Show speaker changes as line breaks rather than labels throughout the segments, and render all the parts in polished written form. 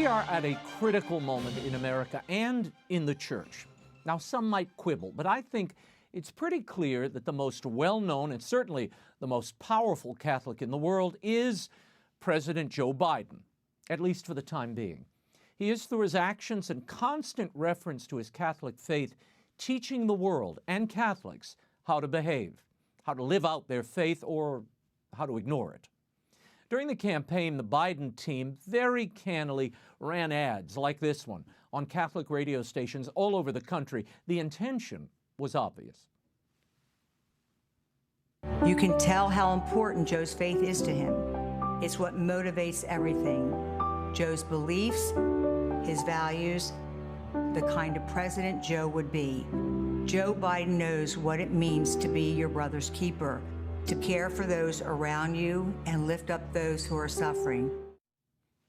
We are at a critical moment in America and in the church. Now, some might quibble, but I think it's pretty clear that the most well-known and certainly the most powerful Catholic in the world is President Joe Biden, at least for the time being. He is, through his actions and constant reference to his Catholic faith, teaching the world and Catholics how to behave, how to live out their faith, or how to ignore it. During the campaign, the Biden team very cannily ran ads like this one on Catholic radio stations all over the country. The intention was obvious.
You can tell how important Joe's faith is to him. It's what motivates everything. Joe's beliefs, his values, the kind of president Joe would be. Joe Biden knows what it means to be your brother's keeper, to care for those around you and lift up those who are suffering.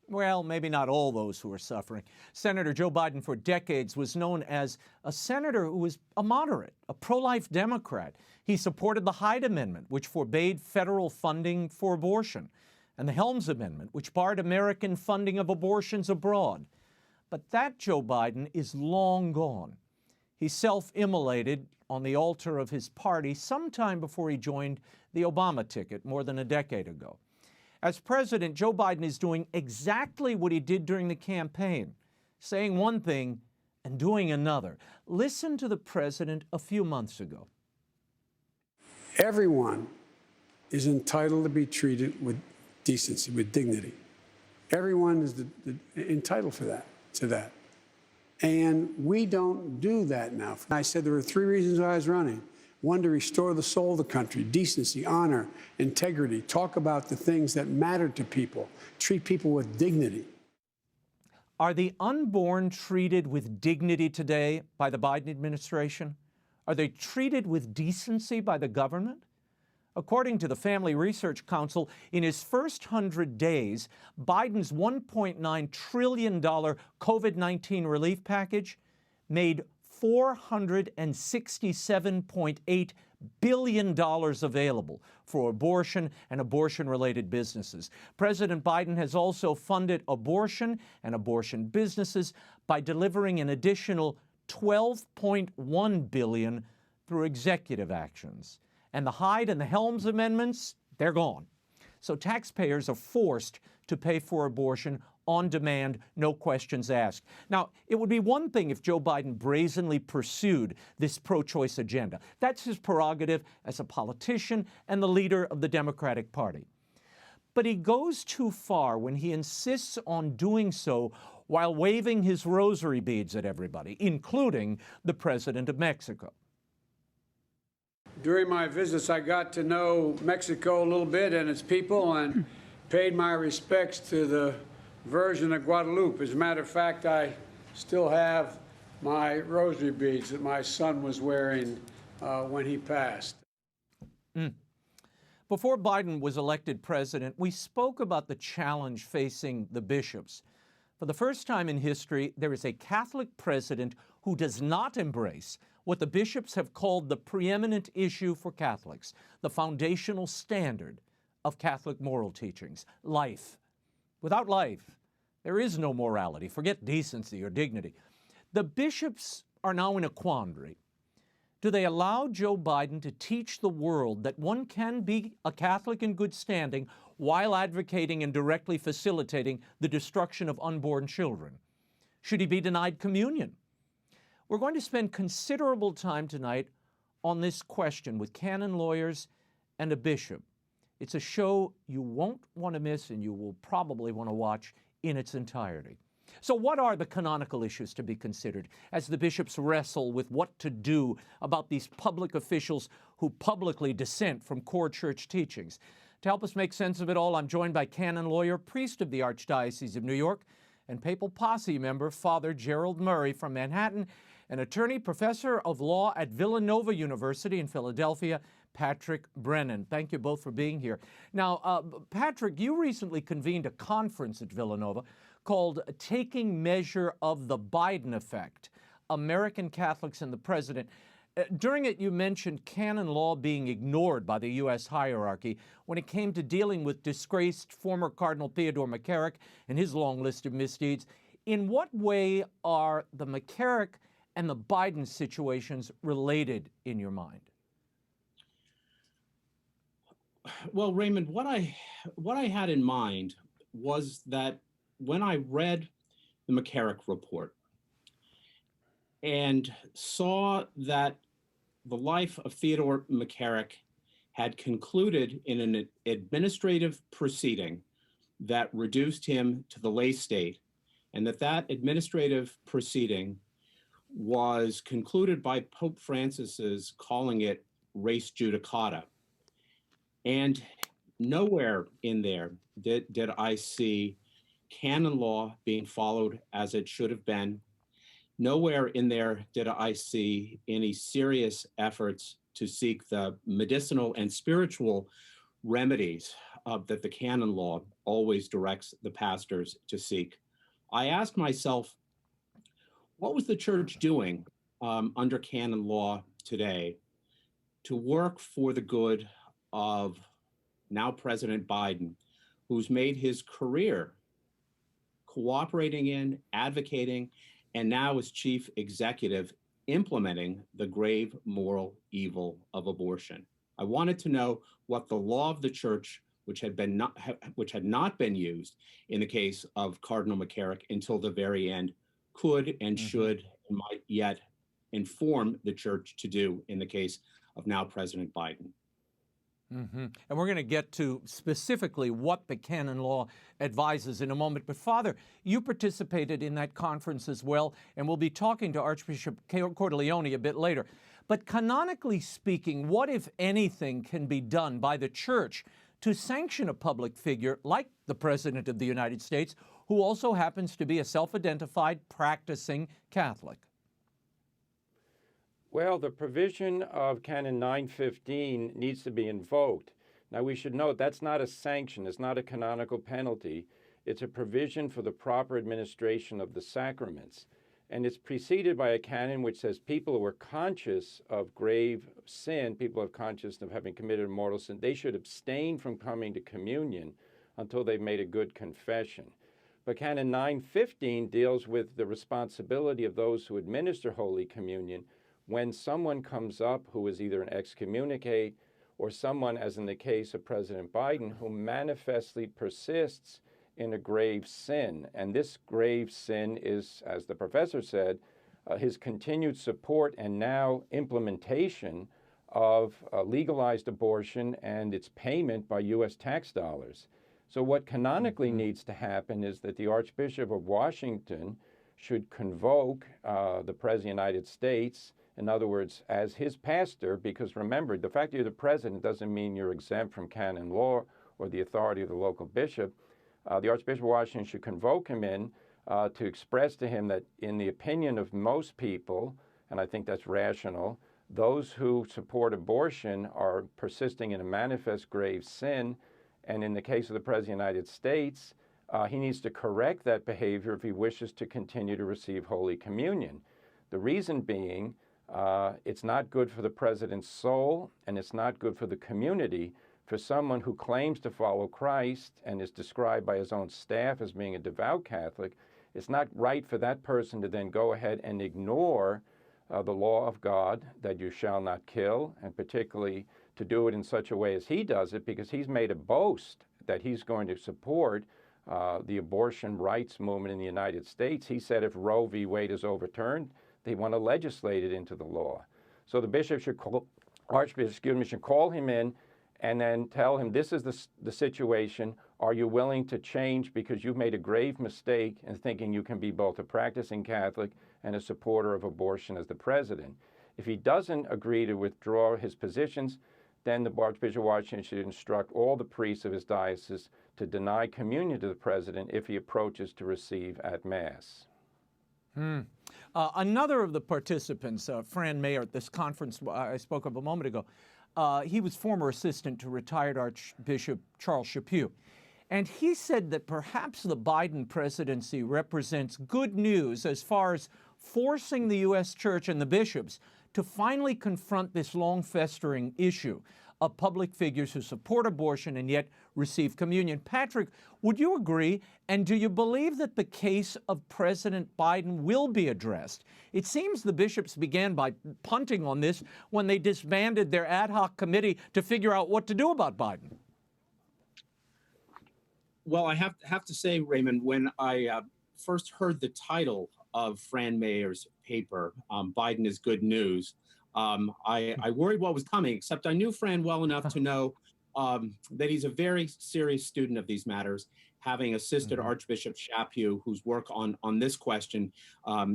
Well, maybe not all those who are suffering. Senator Joe Biden for decades was known as a senator who was a moderate, a pro-life Democrat. He supported the Hyde Amendment, which forbade federal funding for abortion, and the Helms Amendment, which barred American funding of abortions abroad. But that Joe Biden is long gone. He self-immolated on the altar of his party sometime before he joined the Obama ticket more than a decade ago. As president, Joe Biden is doing exactly what he did during the campaign, saying one thing and doing another. Listen to the president a few months ago.
Everyone is entitled to be treated with decency, with dignity. Everyone is entitled to that. And we don't do that now. I said there were 3 reasons I was running. 1, to restore the soul of the country, decency, honor, integrity, talk about the things that matter to people, treat people with dignity.
Are the unborn treated with dignity today by the Biden administration? Are they treated with decency by the government? According to the Family Research Council, in his first 100 days, Biden's $1.9 trillion COVID-19 relief package made $467.8 billion available for abortion and abortion-related businesses. President Biden has also funded abortion and abortion businesses by delivering an additional $12.1 billion through executive actions. And the Hyde and the Helms amendments, they're gone. So taxpayers are forced to pay for abortion on demand, no questions asked. Now, it would be one thing if Joe Biden brazenly pursued this pro-choice agenda. That's his prerogative as a politician and the leader of the Democratic Party. But he goes too far when he insists on doing so while waving his rosary beads at everybody, including the president of Mexico.
During my visits, I got to know Mexico a little bit and its people and paid my respects to the Virgin of Guadalupe. As a matter of fact, I still have my rosary beads that my son was wearing when he passed.
Before Biden was elected president, we spoke about the challenge facing the bishops. For the first time in history, there is a Catholic president who does not embrace what the bishops have called the preeminent issue for Catholics, the foundational standard of Catholic moral teachings, life. Without life, there is no morality. Forget decency or dignity. The bishops are now in a quandary. Do they allow Joe Biden to teach the world that one can be a Catholic in good standing while advocating and directly facilitating the destruction of unborn children? Should he be denied communion? We're going to spend considerable time tonight on this question with canon lawyers and a bishop. It's a show you won't want to miss, and you will probably want to watch in its entirety. So what are the canonical issues to be considered as the bishops wrestle with what to do about these public officials who publicly dissent from core church teachings? To help us make sense of it all, I'm joined by canon lawyer, priest of the Archdiocese of New York, and papal posse member, Father GERALD Murray from Manhattan, and attorney, professor of law at Villanova University in Philadelphia, Patrick Brennan. Thank you both for being here. Now, Patrick, you recently convened a conference at Villanova called Taking Measure of the Biden Effect, American Catholics and the President. During it, you mentioned canon law being ignored by the U.S. hierarchy when it came to dealing with disgraced former Cardinal Theodore McCarrick and his long list of misdeeds. In what way are the McCarrick and the Biden situations related in your mind?
Well, Raymond, what I had in mind was that when I read the McCarrick report and saw that the life of Theodore McCarrick had concluded in an administrative proceeding that reduced him to the lay state, and that administrative proceeding was concluded by Pope Francis's calling it res judicata. And nowhere in there did I see canon law being followed as it should have been. Nowhere in there did I see any serious efforts to seek the medicinal and spiritual remedies that the canon law always directs the pastors to seek. I asked myself, what was the church doing under canon law today to work for the good of now President Biden, who's made his career cooperating in, advocating, and now as chief executive, implementing the grave moral evil of abortion? I wanted to know what the law of the church, which had not been used in the case of Cardinal McCarrick until the very end, could and should and might yet inform the church to do in the case of now President Biden.
And we're going to get to specifically what the canon law advises in a moment. But Father, you participated in that conference as well, and we'll be talking to Archbishop Cordileone a bit later. But canonically speaking, what, if anything, can be done by the church to sanction a public figure like the President of the United States, who also happens to be a self-identified practicing Catholic?
Well, the provision of Canon 915 needs to be invoked. Now, we should note that's not a sanction. It's not a canonical penalty. It's a provision for the proper administration of the sacraments. And it's preceded by a canon which says people who are conscious of grave sin, people who are conscious of having committed a mortal sin, they should abstain from coming to communion until they've made a good confession. But Canon 915 deals with the responsibility of those who administer Holy Communion when someone comes up who is either an excommunicate or someone, as in the case of President Biden, who manifestly persists in a grave sin. And this grave sin is, as the professor said, his continued support and now implementation of legalized abortion and its payment by U.S. tax dollars. So what canonically needs to happen is that the Archbishop of Washington should convoke the President of the United States, in other words, as his pastor, because remember, the fact that you're the president doesn't mean you're exempt from canon law or the authority of the local bishop. The Archbishop of Washington should convoke him in to express to him that in the opinion of most people, and I think that's rational, those who support abortion are persisting in a manifest grave sin. And in the case of the President of the United States, he needs to correct that behavior if he wishes to continue to receive Holy Communion. The reason being, it's not good for the president's soul, and it's not good for the community for someone who claims to follow Christ and is described by his own staff as being a devout Catholic. It's not right for that person to then go ahead and ignore the law of God that you shall not kill, and particularly to do it in such a way as he does it, because he's made a boast that he's going to support the abortion rights movement in the United States. He said if Roe v. Wade is overturned, they want to legislate it into the law. So the bishop should Archbishop should call him in and then tell him, this is the situation. Are you willing to change because you've made a grave mistake in thinking you can be both a practicing Catholic and a supporter of abortion as the president? If he doesn't agree to withdraw his positions, then the Archbishop of Washington should instruct all the priests of his diocese to deny communion to the president if he approaches to receive at Mass.
Another of the participants, Fran Mayer, at this conference I spoke of a moment ago, he was former assistant to retired Archbishop Charles Chaput. And he said that perhaps the Biden presidency represents good news as far as forcing the U.S. Church and the bishops to finally confront this long-festering issue of public figures who support abortion and yet receive communion. Patrick, would you agree? And do you believe that the case of President Biden will be addressed? It seems the bishops began by punting on this when they disbanded their ad hoc committee to figure out what to do about Biden.
Well, I have to say, Raymond, when I first heard the title of Fran Mayer's paper, Biden is Good News, I worried what was coming, except I knew Fran well enough to know that he's a very serious student of these matters, having assisted Archbishop Chaput, whose work on this question,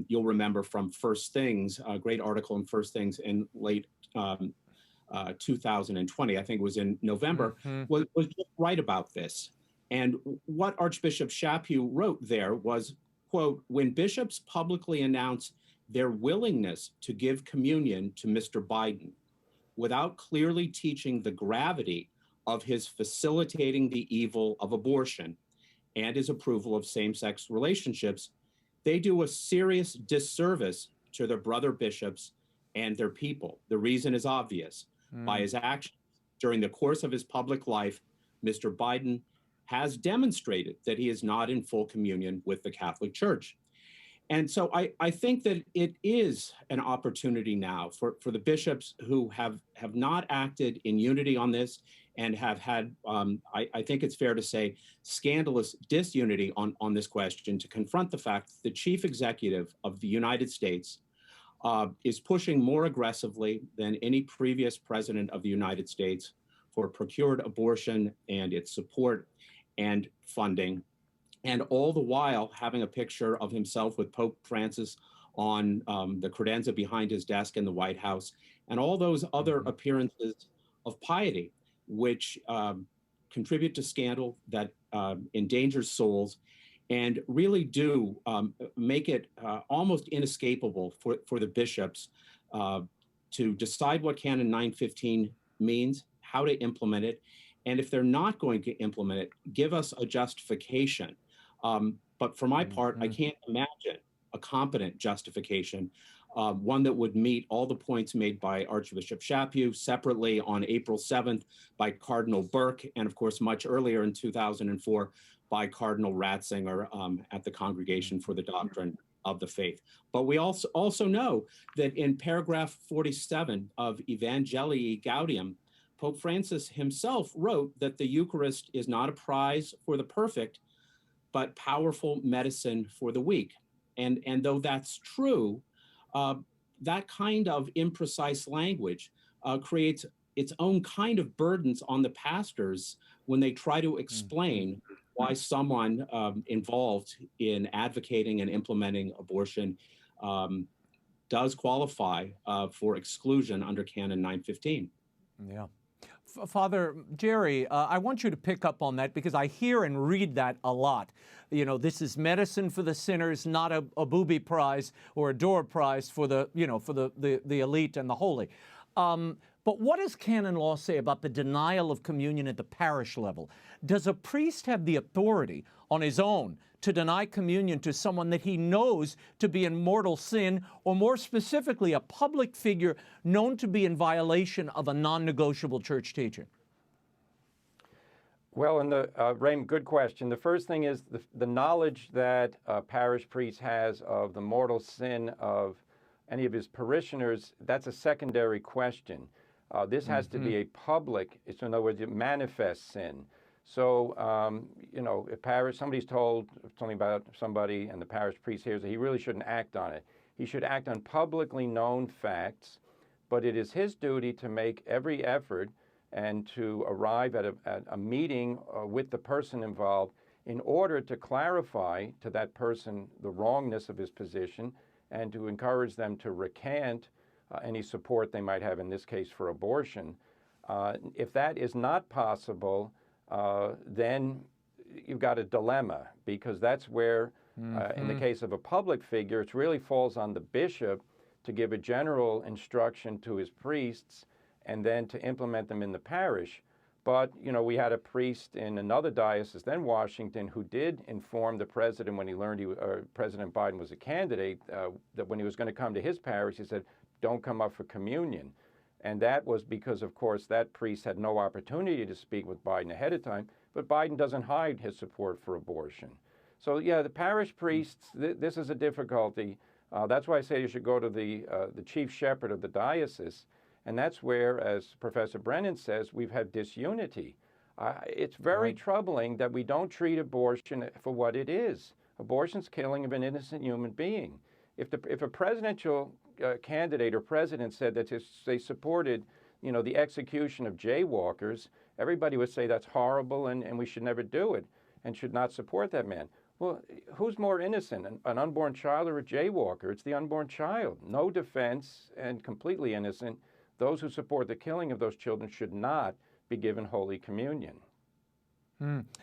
you'll remember from First Things, a great article in First Things in late 2020, I think it was in November, was just right about this. And what Archbishop Chaput wrote there was, quote, when bishops publicly announce their willingness to give communion to Mr. Biden without clearly teaching the gravity of his facilitating the evil of abortion and his approval of same-sex relationships, they do a serious disservice to their brother bishops and their people. The reason is obvious. By his actions during the course of his public life, Mr. Biden has demonstrated that he is not in full communion with the Catholic Church. And so I think that it is an opportunity now for the bishops who have not acted in unity on this and have had, I think it's fair to say, scandalous disunity on this question, to confront the fact that the chief executive of the United States is pushing more aggressively than any previous president of the United States for procured abortion and its support and funding, and all the while having a picture of himself with Pope Francis on the credenza behind his desk in the White House, and all those other appearances of piety, which contribute to scandal that endangers souls and really do make it almost inescapable for the bishops to decide what Canon 915 means, how to implement it, and if they're not going to implement it, give us a justification. But for my part, I can't imagine a competent justification, one that would meet all the points made by Archbishop Chaput, separately on April 7th by Cardinal Burke, and of course much earlier in 2004 by Cardinal Ratzinger at the Congregation for the Doctrine of the Faith. But we also know that in paragraph 47 of Evangelii Gaudium, Pope Francis himself wrote that the Eucharist is not a prize for the perfect, but powerful medicine for the weak. And though that's true, that kind of imprecise language creates its own kind of burdens on the pastors when they try to explain why someone involved in advocating and implementing abortion does qualify for exclusion under Canon 915.
Yeah. Father Jerry, I want you to pick up on that, because I hear and read that a lot. You know, this is medicine for the sinners, not a booby prize or a door prize for the, for the elite and the holy. But what does canon law say about the denial of communion at the parish level? Does a priest have the authority on his own to deny communion to someone that he knows to be in mortal sin, or more specifically, a public figure known to be in violation of a non-negotiable church teaching?
Well, Raymond, good question. The first thing is the knowledge that a parish priest has of the mortal sin of any of his parishioners. That's a secondary question. This has to be a public, so in other words, a manifest sin. So, if somebody's told something about somebody and the parish priest hears that he really shouldn't act on it. He should act on publicly known facts, but it is his duty to make every effort and to arrive at a meeting with the person involved in order to clarify to that person the wrongness of his position and to encourage them to recant any support they might have, in this case, for abortion. If that is not possible, then you've got a dilemma, because that's where, in the case of a public figure, it really falls on the bishop to give a general instruction to his priests and then to implement them in the parish. But, we had a priest in another diocese, then Washington, who did inform the president when he learned President Biden was a candidate, that when he was going to come to his parish, he said, don't come up for communion. And that was because, of course, that priest had no opportunity to speak with Biden ahead of time, but Biden doesn't hide his support for abortion. So, yeah, the parish priests, this is a difficulty. That's why I say you should go to the chief shepherd of the diocese. And that's where, as Professor Brennan says, we've had disunity. It's very troubling that we don't treat abortion for what it is. Abortion's killing of an innocent human being. If a presidential candidate or president said that they supported, the execution of jaywalkers, everybody would say that's horrible and we should never do it and should not support that man. Well, who's more innocent, an unborn child or a jaywalker? It's the unborn child. No defense and completely innocent. Those who support the killing of those children should not be given Holy Communion.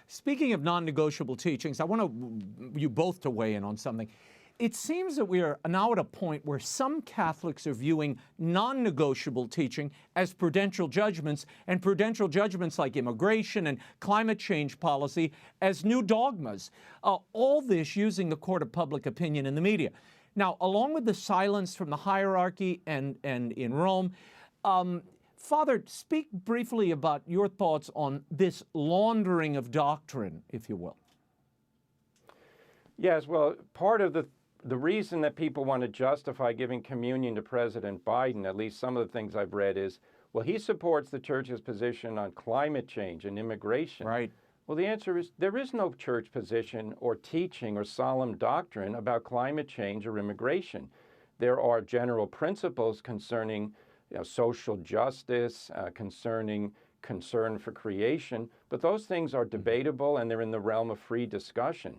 Speaking of non-negotiable teachings, I want you both to weigh in on something. It seems that we are now at a point where some Catholics are viewing non-negotiable teaching as prudential judgments, and prudential judgments like immigration and climate change policy as new dogmas. All this using the court of public opinion in the media. Now, along with the silence from the hierarchy and in Rome, Father, speak briefly about your thoughts on this laundering of doctrine, if you will.
Yes, well, part of the reason that people want to justify giving communion to President Biden, at least some of the things I've read, is, well, he supports the church's position on climate change and immigration.
Right.
Well, the answer is there is no church position or teaching or solemn doctrine about climate change or immigration. There are general principles concerning social justice, concerning concern for creation, but those things are debatable and they're in the realm of free discussion.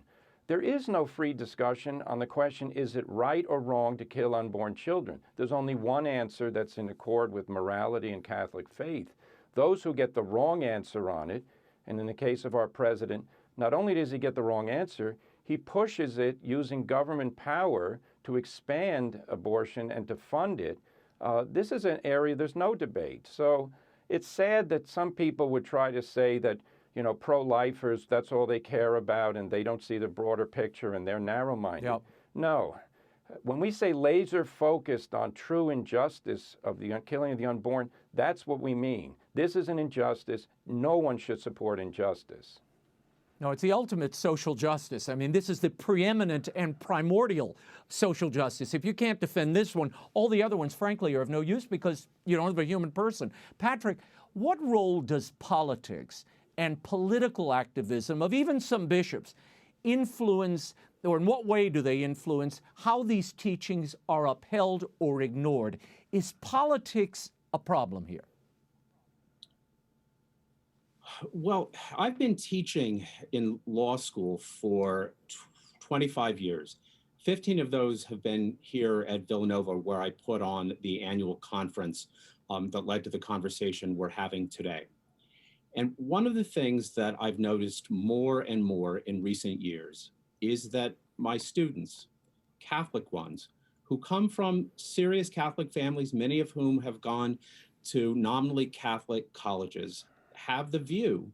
There is no free discussion on the question, is it right or wrong to kill unborn children? There's only one answer that's in accord with morality and Catholic faith. Those who get the wrong answer on it, and in the case of our president, not only does he get the wrong answer, he pushes it using government power to expand abortion and to fund it. This is an area there's no debate. So it's sad that some people would try to say that, pro-lifers, that's all they care about and they don't see the broader picture and they're narrow-minded. Yep. No. When we say laser focused on true injustice of the killing of the unborn, that's what we mean. This is an injustice. No one should support injustice.
No, it's the ultimate social justice. I mean, this is the preeminent and primordial social justice. If you can't defend this one, all the other ones, frankly, are of no use because you don't have a human person. Patrick, what role does politics and political activism of even some bishops influence, or in what way do they influence how these teachings are upheld or ignored? Is politics a problem here?
Well, I've been teaching in law school for 25 years. 15 of those have been here at Villanova, where I put on the annual conference that led to the conversation we're having today. And one of the things that I've noticed more and more in recent years is that my students, Catholic ones, who come from serious Catholic families, many of whom have gone to nominally Catholic colleges, have the view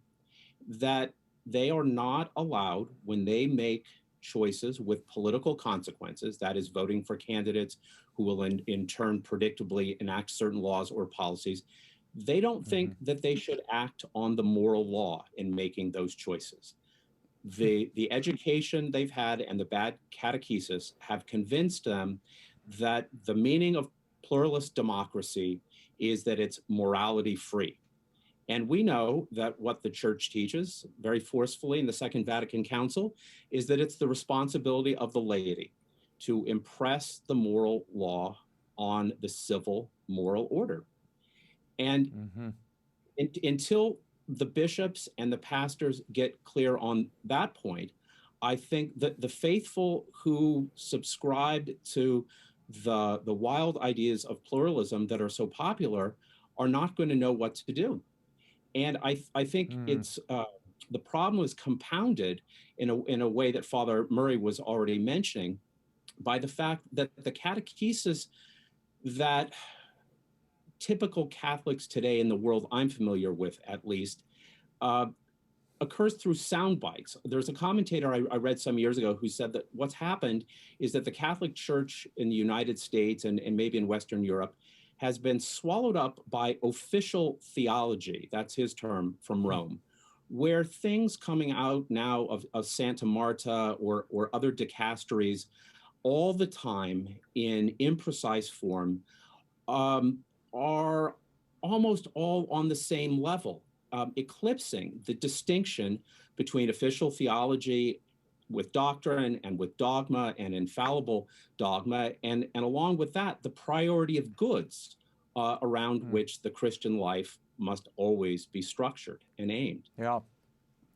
that they are not allowed, when they make choices with political consequences, that is voting for candidates who will in turn predictably enact certain laws or policies, they don't think that they should act on the moral law in making those choices. The education they've had and the bad catechesis have convinced them that the meaning of pluralist democracy is that it's morality free. And we know that what the church teaches very forcefully in the Second Vatican Council is that it's the responsibility of the laity to impress the moral law on the civil moral order. And until the bishops and the pastors get clear on that point, I think that the faithful who subscribed to the wild ideas of pluralism that are so popular are not going to know what to do. And I think it's the problem was compounded in a way that Father Murray was already mentioning by the fact that the catechesis that typical Catholics today in the world I'm familiar with, at least, occurs through sound bites. There's a commentator I read some years ago who said that what's happened is that the Catholic Church in the United States and maybe in Western Europe has been swallowed up by official theology, that's his term, from Rome, where things coming out now of Santa Marta or other dicasteries all the time in imprecise form are almost all on the same level, eclipsing the distinction between official theology with doctrine and with dogma and infallible dogma, and along with that, the priority of goods around which the Christian life must always be structured and aimed.
Yeah.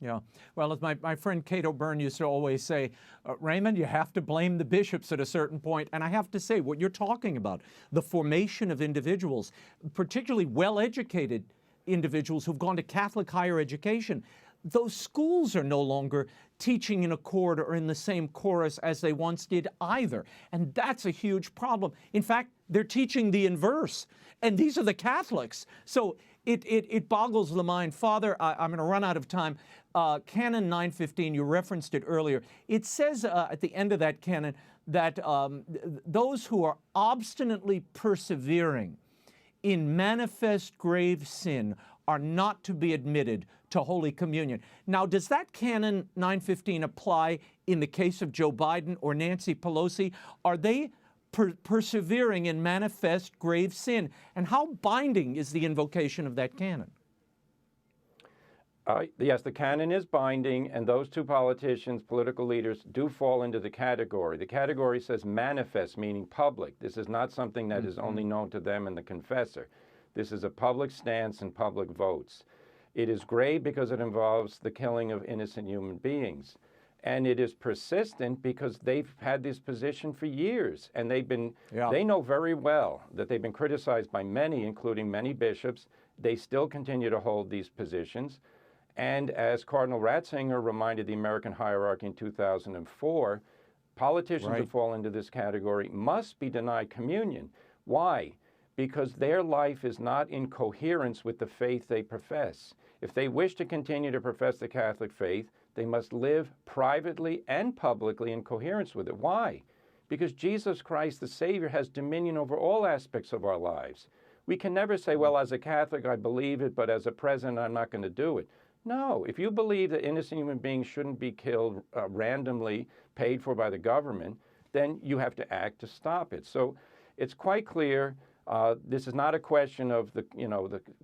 Yeah. Well, as my friend Cato Byrne used to always say, Raymond, you have to blame the bishops at a certain point. And I have to say, what you're talking about, the formation of individuals, particularly well-educated individuals who've gone to Catholic higher education, those schools are no longer teaching in accord or in the same chorus as they once did either. And that's a huge problem. In fact, they're teaching the inverse. And these are the Catholics. So it boggles the mind. Father, I'm going to run out of time. Canon 915, you referenced it earlier. It says at the end of that canon that those who are obstinately persevering in manifest grave sin are not to be admitted to Holy Communion. Now, does that Canon 915 apply in the case of Joe Biden or Nancy Pelosi? Are they persevering in manifest grave sin? And how binding is the invocation of that canon?
Yes, the canon is binding, and those two politicians, political leaders, do fall into the category. The category says manifest, meaning public. This is not something that is only known to them and the confessor. This is a public stance and public votes. It is grave because it involves the killing of innocent human beings. And it is persistent because they've had this position for years, and they know very well that they've been criticized by many, including many bishops. They still continue to hold these positions. And as Cardinal Ratzinger reminded the American hierarchy in 2004, politicians who fall into this category must be denied communion. Why? Because their life is not in coherence with the faith they profess. If they wish to continue to profess the Catholic faith, they must live privately and publicly in coherence with it. Why? Because Jesus Christ, the Savior, has dominion over all aspects of our lives. We can never say, well, as a Catholic, I believe it, but as a president, I'm not going to do it. No, if you believe that innocent human beings shouldn't be killed randomly, paid for by the government, then you have to act to stop it. So it's quite clear. This is not a question of the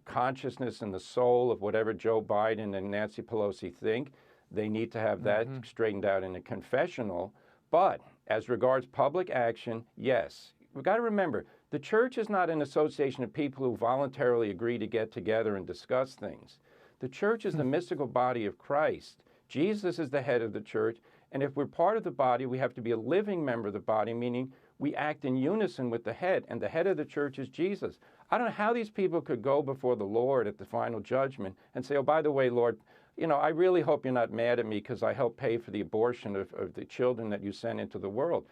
consciousness and the soul of whatever Joe Biden and Nancy Pelosi think. They need to have that straightened out in a confessional. But as regards public action, yes. We've got to remember, the church is not an association of people who voluntarily agree to get together and discuss things. The church is the mystical body of Christ. Jesus is the head of the church. And if we're part of the body, we have to be a living member of the body, meaning we act in unison with the head. And the head of the church is Jesus. I don't know how these people could go before the Lord at the final judgment and say, oh, by the way, Lord, I really hope you're not mad at me because I helped pay for the abortion of the children that you sent into the world.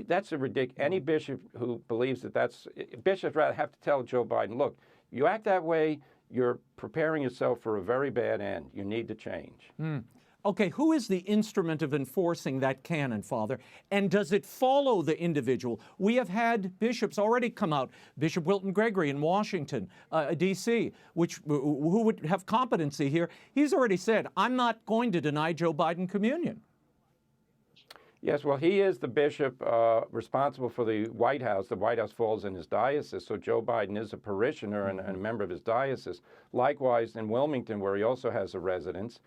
That's a ridiculous. Any bishop who believes bishops rather have to tell Joe Biden, look, you act that way, you're preparing yourself for a very bad end. You need to change.
Okay, who is the instrument of enforcing that canon, Father? And does it follow the individual? We have had bishops already come out, Bishop Wilton Gregory in Washington, D.C., who would have competency here. He's already said, I'm not going to deny Joe Biden communion.
Yes, well, he is the bishop responsible for the White House. The White House falls in his diocese, so Joe Biden is a parishioner and a member of his diocese. Likewise, in Wilmington, where he also has a residence.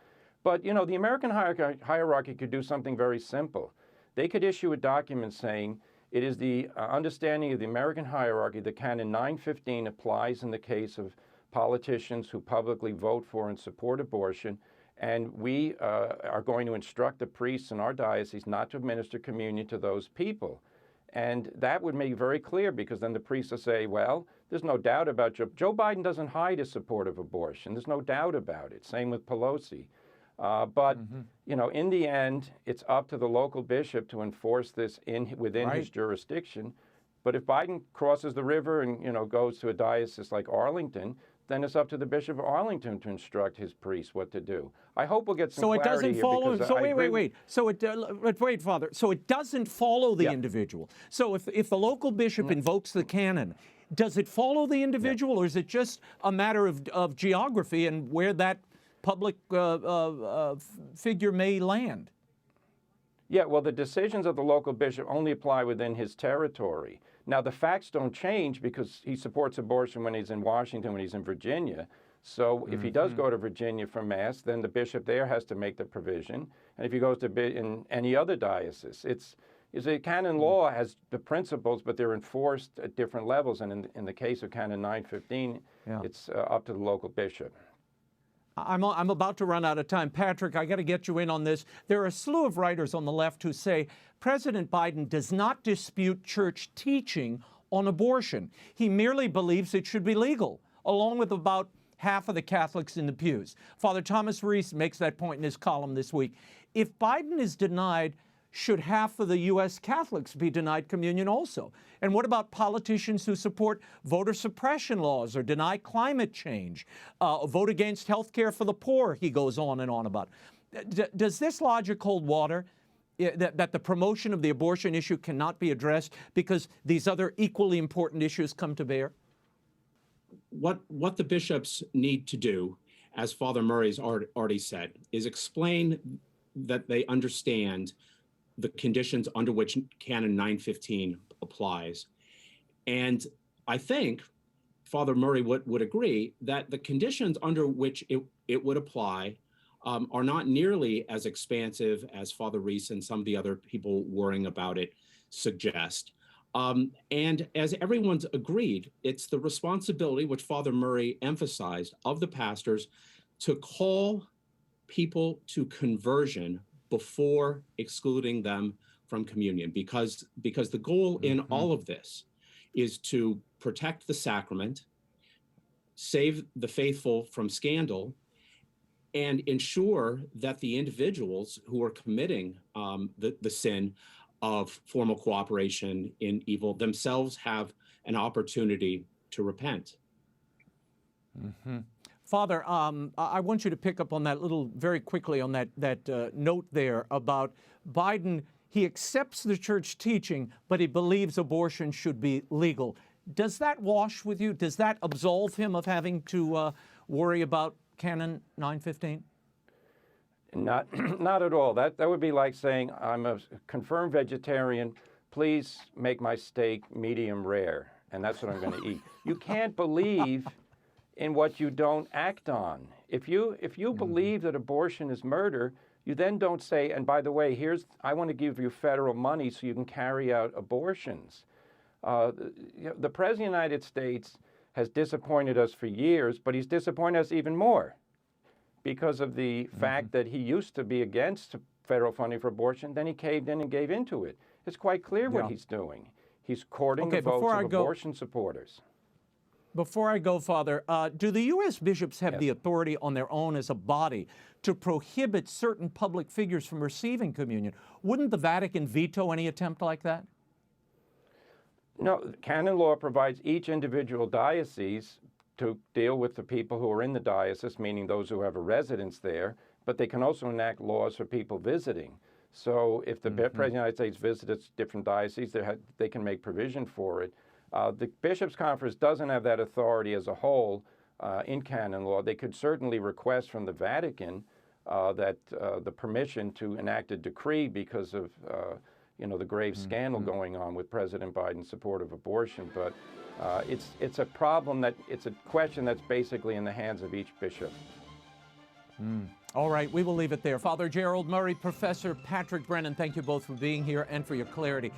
But, the American hierarchy could do something very simple. They could issue a document saying it is the understanding of the American hierarchy that Canon 915 applies in the case of politicians who publicly vote for and support abortion. And we are going to instruct the priests in our diocese not to administer communion to those people. And that would make very clear, because then the priests will say, well, there's no doubt about Joe Biden doesn't hide his support of abortion. There's no doubt about it. Same with Pelosi. But in the end, it's up to the local bishop to enforce this within his jurisdiction. But if Biden crosses the river and, goes to a diocese like Arlington, then it's up to the Bishop of Arlington to instruct his priests what to do. I hope we'll get some clarity here. So it doesn't follow.
So wait, Father. So it doesn't follow the individual. So if the local bishop invokes the canon, Does it follow the individual, or is it just a matter of geography and where that public figure may land?
Yeah, well, the decisions of the local bishop only apply within his territory. Now, the facts don't change because he supports abortion when he's in Washington, when he's in Virginia. So if he does go to Virginia for Mass, then the bishop there has to make the provision. And if he goes to in any other diocese, it's a canon law has the principles, but they're enforced at different levels. And in the case of Canon 915, it's up to the local bishop.
I'm about to run out of time. Patrick, I got to get you in on this. There are a slew of writers on the left who say President Biden does not dispute church teaching on abortion. He merely believes it should be legal, along with about half of the Catholics in the pews. Father Thomas Reese makes that point in his column this week. If Biden is denied, should half of the U.S. Catholics be denied communion also? And what about politicians who support voter suppression laws or deny climate change, vote against health care for the poor, he goes on and on about? Does this logic hold water, that the promotion of the abortion issue cannot be addressed because these other equally important issues come to bear?
What the bishops need to do, as Father Murray's already said, is explain that they understand the conditions under which Canon 915 applies. And I think Father Murray would agree that the conditions under which it would apply are not nearly as expansive as Father Reese and some of the other people worrying about it suggest. And as everyone's agreed, it's the responsibility, which Father Murray emphasized, of the pastors to call people to conversion before excluding them from communion, because the goal in all of this is to protect the sacrament, save the faithful from scandal, and ensure that the individuals who are committing the sin of formal cooperation in evil themselves have an opportunity to repent.
Father, I want you to pick up on that very quickly on that note there about Biden. He accepts the church teaching, but he believes abortion should be legal. Does that wash with you? Does that absolve him of having to worry about Canon 915?
Not at all. That would be like saying, I'm a confirmed vegetarian, please make my steak medium rare, and that's what I'm going to eat. You can't believe in what you don't act on. If you believe that abortion is murder, you then don't say, and by the way, I want to give you federal money so you can carry out abortions. The President of the United States has disappointed us for years, but he's disappointed us even more because of the fact that he used to be against federal funding for abortion, then he caved in and gave into it. It's quite clear what he's doing. He's courting the votes of abortion supporters.
Before I go, Father, do the U.S. bishops have the authority on their own as a body to prohibit certain public figures from receiving communion? Wouldn't the Vatican veto any attempt like that?
No, canon law provides each individual diocese to deal with the people who are in the diocese, meaning those who have a residence there, but they can also enact laws for people visiting. So if the President of the United States visits different dioceses, they can make provision for it. The Bishops' Conference doesn't have that authority as a whole in canon law. They could certainly request from the Vatican that the permission to enact a decree because of the grave scandal going on with President Biden's support of abortion. But it's a problem it's a question that's basically in the hands of each bishop.
All right, we will leave it there. Father GERALD Murray, Professor Patrick Brennan, thank you both for being here and for your clarity.